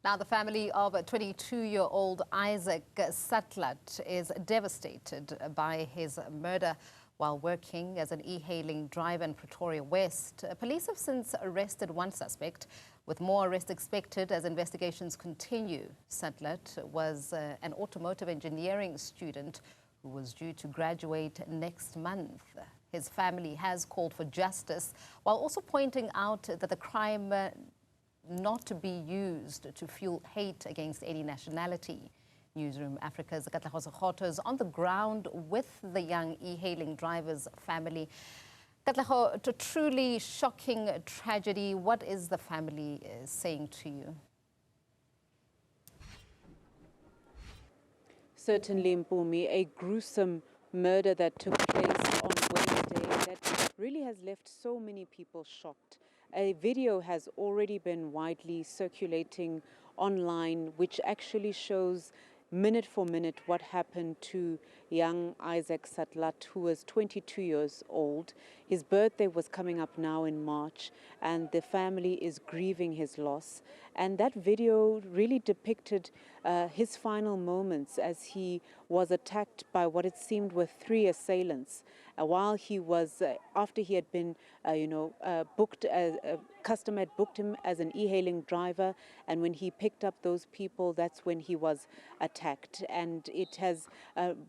Now, the family of 22-year-old Isaac Satlat is devastated by his murder while working as an e-hailing driver in Pretoria West. Police have since arrested one suspect, with more arrests expected as investigations continue. Satlat was an automotive engineering student who was due to graduate next month. His family has called for justice, while also pointing out that the crime not to be used to fuel hate against any nationality. Newzroom Afrika's Katleho Sekhotho is on the ground with the young e-hailing driver's family. Katleho, a truly shocking tragedy. What is the family saying to you? Certainly, Mpumi, a gruesome murder that took place on Wednesday that really has left so many people shocked. A video has already been widely circulating online, which actually shows minute for minute what happened to young Isaac Satlat, who was 22 years old. His birthday was coming up now in March, and the family is grieving his loss. And that video really depicted his final moments as he was attacked by what it seemed were 3 assailants. While he was, after he had been, booked, a customer had booked him as an e-hailing driver, and when he picked up those people, that's when he was attacked. And it has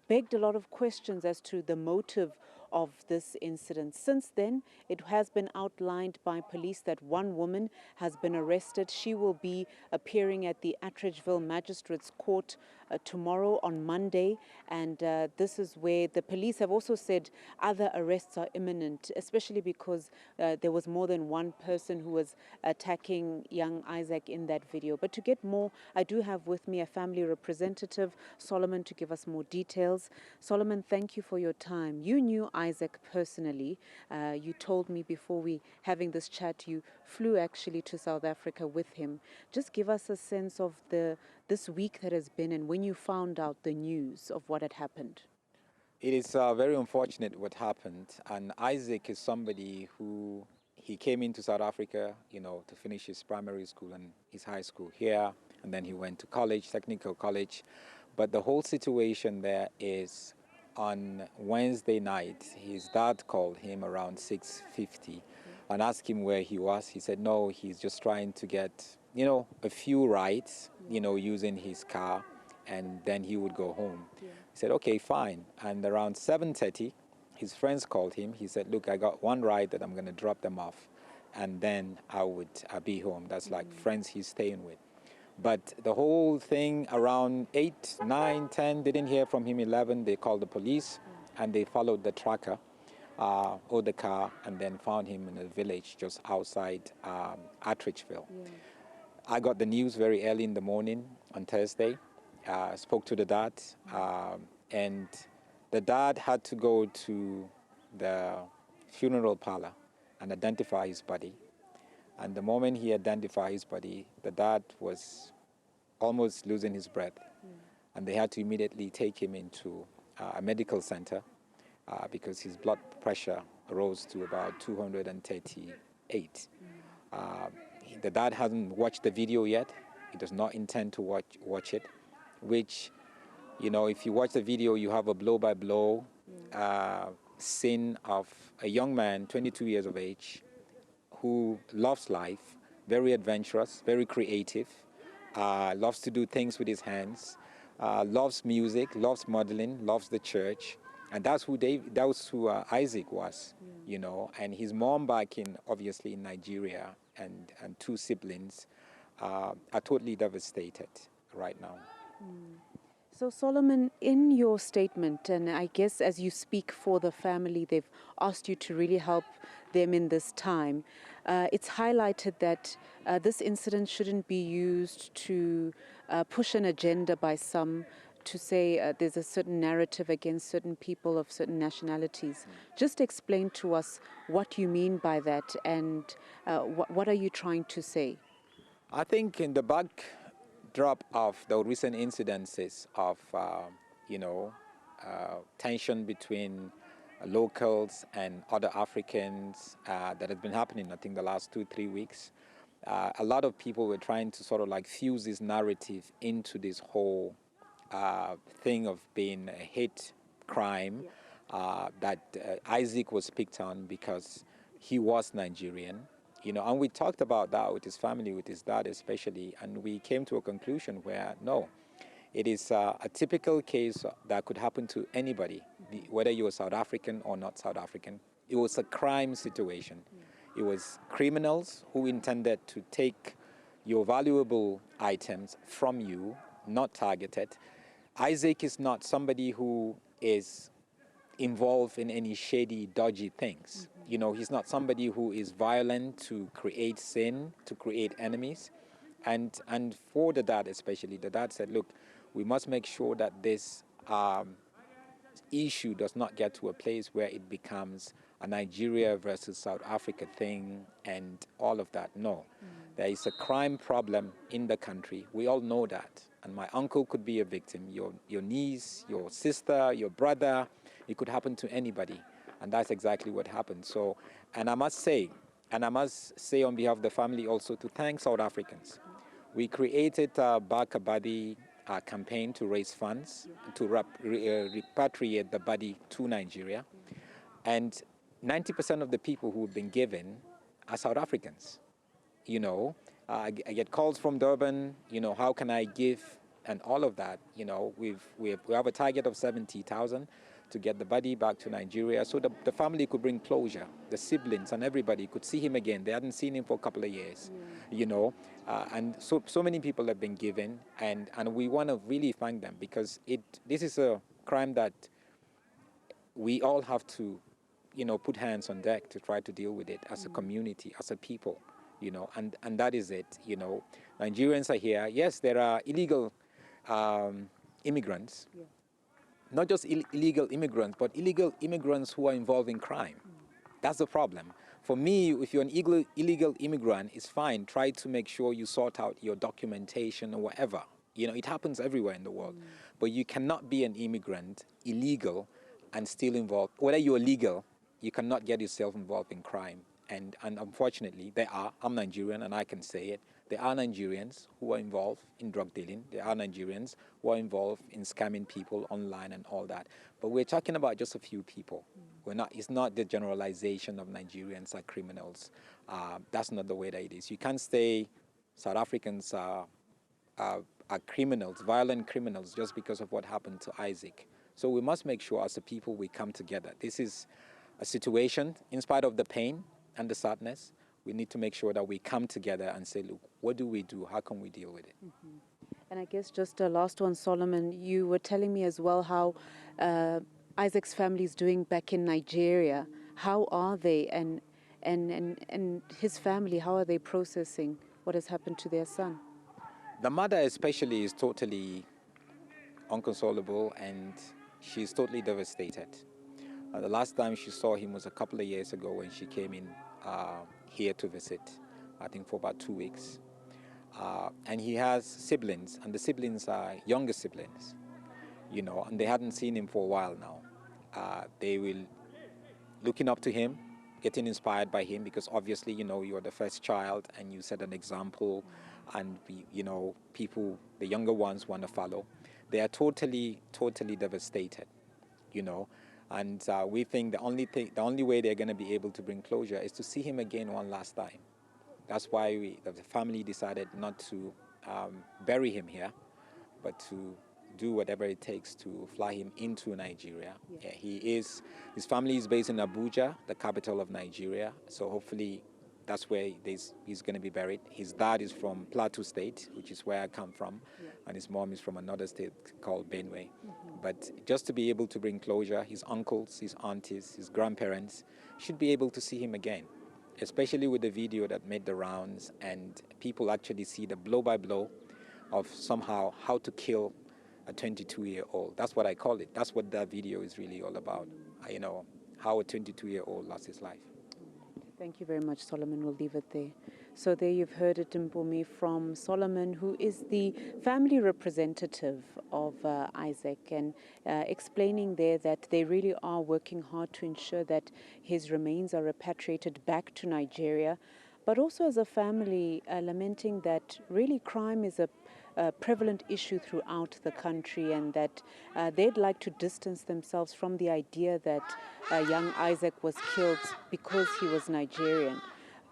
begged a lot of questions as to the motive of this incident. Since then, it has been outlined by police that one woman has been arrested. She will be appearing at the Atteridgeville Magistrates Court tomorrow on Monday, and this is where the police have also said other arrests are imminent, especially because there was more than one person who was attacking young Isaac in that video. But to get more, I do have with me a family representative, Solomon, to give us more details. Solomon, thank you for your time. You knew Isaac personally. You told me before we having this chat, you flew actually to South Africa with him. Just give us a sense of this week that has been and when you found out the news of what had happened. It is very unfortunate what happened, and Isaac is somebody who he came into South Africa, to finish his primary school and his high school here, and then he went to college, technical college. But the whole situation there is, on Wednesday night, his dad called him around 6:50 and asked him where he was. He said, no, he's just trying to get, a few rides, using his car, and then he would go home. Yeah. He said, okay, fine. And around 7:30, his friends called him. He said, look, I got one ride that I'm going to drop them off, and then I'll be home. That's like friends he's staying with. But the whole thing around 8, 9, 10, didn't hear from him. 11, they called the police, and they followed the tracker or the car, and then found him in a village just outside Atteridgeville. Yeah. I got the news very early in the morning on Thursday. Spoke to the dad, and the dad had to go to the funeral parlor and identify his body. And the moment he identified his body, the dad was almost losing his breath. And they had to immediately take him into a medical center because his blood pressure rose to about 238. The dad hasn't watched the video yet. He does not intend to watch it, which, if you watch the video, you have a blow-by-blow scene of a young man, 22 years of age, who loves life, very adventurous, very creative, loves to do things with his hands, loves music, loves modeling, loves the church. And that's who Isaac was, and his mom back obviously in Nigeria, and 2 siblings are totally devastated right now. So Solomon, in your statement, and I guess as you speak for the family, they've asked you to really help them in this time. It's highlighted that this incident shouldn't be used to push an agenda by some to say there's a certain narrative against certain people of certain nationalities. Just explain to us what you mean by that, and what are you trying to say? I think in the backdrop of the recent incidences of, tension between locals and other Africans that has been happening, I think, the last 2-3 weeks, a lot of people were trying to sort of like fuse this narrative into this whole thing of being a hate crime, that Isaac was picked on because he was Nigerian, you know, and we talked about that with his family, with his dad especially, and we came to a conclusion where no, it is a typical case that could happen to anybody, whether you're South African or not South African. It was a crime situation. It was criminals who intended to take your valuable items from you, not targeted. Isaac is not somebody who is involved in any shady, dodgy things. You know, he's not somebody who is violent to create sin, to create enemies. And for the dad especially, the dad said, look, we must make sure that this issue does not get to a place where it becomes a Nigeria versus South Africa thing and all of that. No, there is a crime problem in the country. We all know that. And my uncle could be a victim, your niece, your sister, your brother. It could happen to anybody. And that's exactly what happened. So, and I must say on behalf of the family also to thank South Africans. We created a Back a Body campaign to raise funds to repatriate the body to Nigeria. And 90% of the people who have been given are South Africans. You know, I get calls from Durban, you know, how can I give, and all of that. You know, we have a target of 70,000 to get the body back to Nigeria so the family could bring closure. The siblings and everybody could see him again. They hadn't seen him for a couple of years, you know. And so many people have been given, and we want to really thank them because this is a crime that we all have to, you know, put hands on deck to try to deal with it as a community, as a people, you know, and that is it, you know. Nigerians are here. Yes, there are illegal immigrants, not just illegal immigrants, but illegal immigrants who are involved in crime. That's the problem. For me, if you're an illegal immigrant, it's fine. Try to make sure you sort out your documentation or whatever. You know, it happens everywhere in the world. But you cannot be an immigrant, illegal, and still involved. Whether you're legal, you cannot get yourself involved in crime. And unfortunately, I'm Nigerian and I can say it, there are Nigerians who are involved in drug dealing. There are Nigerians who are involved in scamming people online and all that. But we're talking about just a few people. It's not the generalization of Nigerians are criminals. That's not the way that it is. You can't say South Africans are criminals, violent criminals, just because of what happened to Isaac. So we must make sure as a people we come together. This is a situation, in spite of the pain and the sadness, we need to make sure that we come together and say, look, what do we do? How can we deal with it? And I guess just a last one, Solomon, you were telling me as well how Isaac's family is doing back in Nigeria. How are they and his family, how are they processing what has happened to their son? The mother especially is totally inconsolable and she's totally devastated. The last time she saw him was a couple of years ago when she came in here to visit, I think for about 2 weeks. And he has siblings, and the siblings are younger siblings, you know, and they hadn't seen him for a while now. They will looking up to him, getting inspired by him, because obviously, you know, you're the first child and you set an example, and you know, people, the younger ones, want to follow. They are totally devastated, you know. And we think the only way they're going to be able to bring closure is to see him again one last time. That's why the family decided not to bury him here, but to do whatever it takes to fly him into Nigeria. Yeah, his family is based in Abuja, the capital of Nigeria. So hopefully that's where he's going to be buried. His dad is from Plateau State, which is where I come from, and his mom is from another state called Benue. But just to be able to bring closure, his uncles, his aunties, his grandparents should be able to see him again, especially with the video that made the rounds and people actually see the blow-by-blow of somehow how to kill a 22-year-old. That's what I call it. That's what that video is really all about, you know, how a 22-year-old lost his life. Thank you very much, Solomon. We'll leave it there. So there you've heard it, Mpumi, from Solomon, who is the family representative of Isaac, and explaining there that they really are working hard to ensure that his remains are repatriated back to Nigeria. but also as a family lamenting that really crime is a prevalent issue throughout the country, and that they'd like to distance themselves from the idea that young Isaac was killed because he was Nigerian.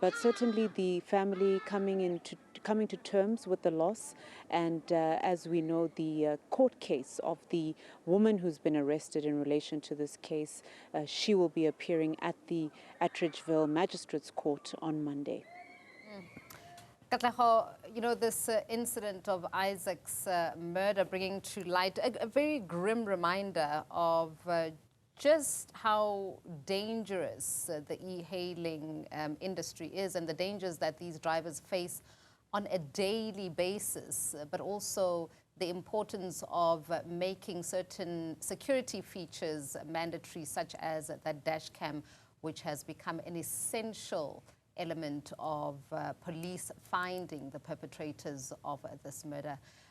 But certainly the family coming to terms with the loss, and as we know, the court case of the woman who's been arrested in relation to this case, she will be appearing at the Atteridgeville Magistrates Court on Monday. Katleho, you know, this incident of Isaac's murder bringing to light a very grim reminder of just how dangerous the e-hailing industry is, and the dangers that these drivers face on a daily basis, but also the importance of making certain security features mandatory, such as that dash cam, which has become an essential element of police finding the perpetrators of this murder.